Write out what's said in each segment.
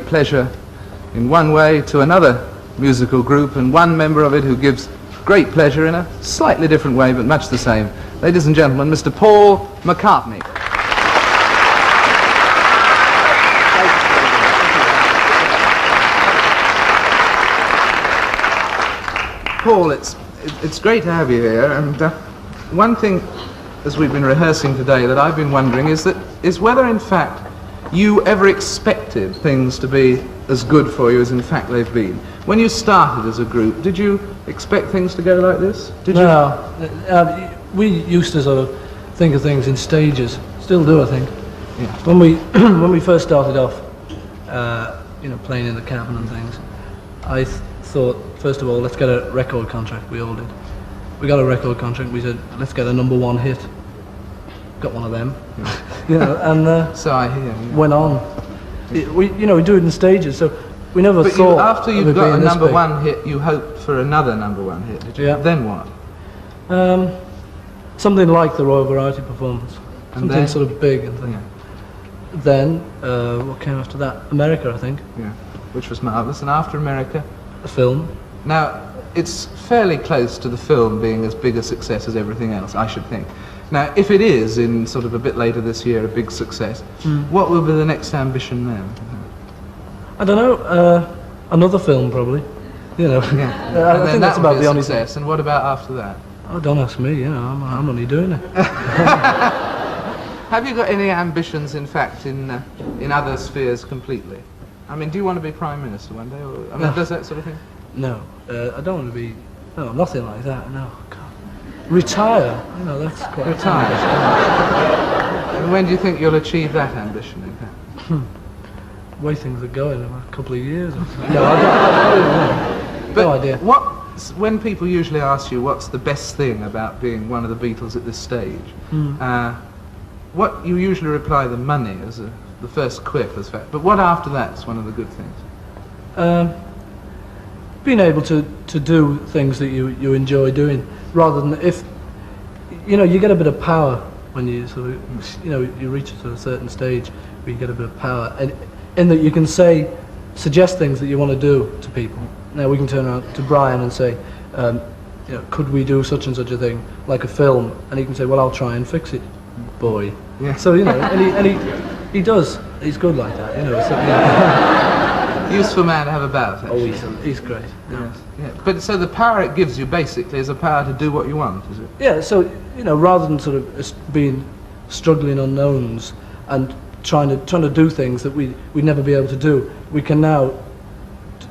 pleasure in one way to another musical group, and one member of it who gives great pleasure in a slightly different way but much the same. Ladies and gentlemen, Mr. Paul McCartney. Paul, it's great to have you here, and one thing as we've been rehearsing today that I've been wondering is whether in fact you ever expected things to be as good for you as in fact they've been. When you started as a group, did you expect things to go like this? Did you? No, we used to sort of think of things in stages. Still do, I think. Yeah. When we when we first started off, playing in the cabin and things, I thought first of all, let's get a record contract. We all did. We got a record contract. We said, let's get a #1 hit. Got one of them. Yeah. And so I hear. Yeah. Went on. We do it in stages. So we never but thought. After you got a #1 hit, you hoped for another #1 hit. Did you? Yeah. Then what? Something like the Royal Variety Performance. And something then? sort of big and things. Yeah. Then what came after that? America, I think. Yeah. Which was marvellous. And after America, a film. Now, it's fairly close to the film being as big a success as everything else, I should think. Now, if it is, in sort of a bit later this year, a big success, what will be the next ambition then? I don't know, another film probably, Yeah. I think that's about the only success. And what about after that? Oh, don't ask me, I'm only doing it. Have you got any ambitions, in fact, in other spheres completely? I mean, do you want to be Prime Minister one day? Or, I mean, does that sort of thing? No, I don't want to be, no, nothing like that, no. God. Retire, that's quite... Retire? And when do you think you'll achieve that ambition, in fact? The way things are going in a couple of years or something. No, I don't know. But no idea. When people usually ask you what's the best thing about being one of the Beatles at this stage, what you usually reply, the money, as the first quip, as fact. But what after that's one of the good things? Being able to do things that you enjoy doing, rather than if you get a bit of power when you sort of you reach a certain stage where you get a bit of power, and in that you can suggest things that you want to do to people. Now we can turn around to Brian and say, could we do such and such a thing, like a film, and he can say, well, I'll try and fix it, boy. Yeah. So and he does. He's good like that. So, Useful man to have about. Actually. Oh, he's great. Yes. Yeah. But so the power it gives you basically is a power to do what you want, is it? Yeah. So rather than sort of being struggling unknowns and trying to do things that we'd never be able to do, we can now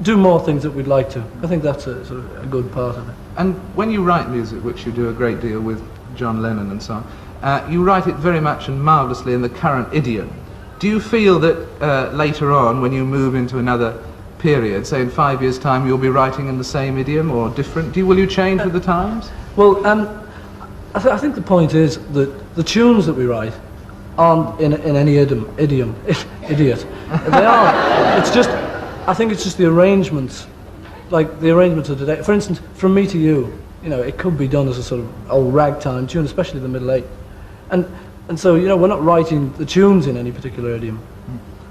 do more things that we'd like to. I think that's a sort of a good part of it. And when you write music, which you do a great deal with John Lennon and so on, you write it very much and marvellously in the current idiom. Do you feel that later on, when you move into another period, say in 5 years' time, you'll be writing in the same idiom or different? Will you change with the times? Well, I think the point is that the tunes that we write aren't in any idiot. They are. It's just, I think it's just the arrangements, like the arrangements of today. For instance, From Me to You, it could be done as a sort of old ragtime tune, especially the middle eight. And so, we're not writing the tunes in any particular idiom.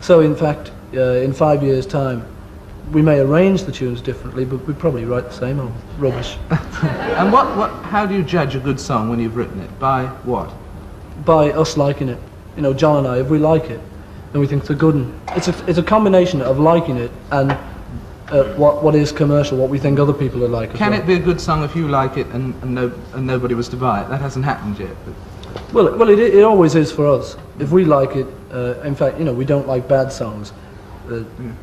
So, in fact, in 5 years' time, we may arrange the tunes differently, but we probably write the same old rubbish. And how do you judge a good song when you've written it? By what? By us liking it. John and I, if we like it, then we think it's a good one. It's a combination of liking it and what is commercial, what we think other people are like. Can it be a good song if you like it and nobody was to buy it? That hasn't happened yet. But. Well, it always is for us. If we like it, in fact, we don't like bad songs.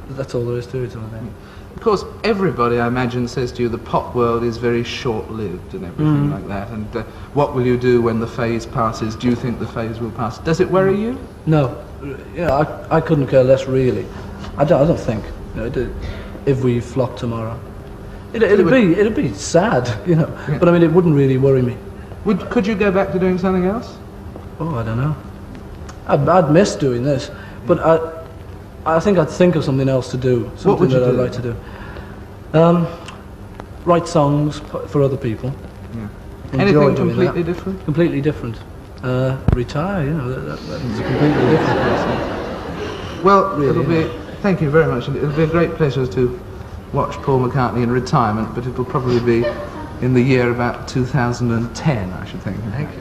That's all there is to it, I think. Of course, everybody, I imagine, says to you the pop world is very short-lived and everything like that. And what will you do when the phase passes? Do you think the phase will pass? Does it worry you? No. I couldn't care less, really. I don't think. If we flop tomorrow, it'd be sad, Yeah. But I mean, it wouldn't really worry me. Could you go back to doing something else? Oh, I don't know. I'd miss doing this, but I think I'd think of something else to do. Something that I'd like to do. Write songs for other people. Yeah. Anything completely different? Completely different. Retire. That's a completely different person. Well, really, it'll be Thank you very much. It'll be a great pleasure to watch Paul McCartney in retirement, but it'll probably be in the year about 2010, I should think. Thank you.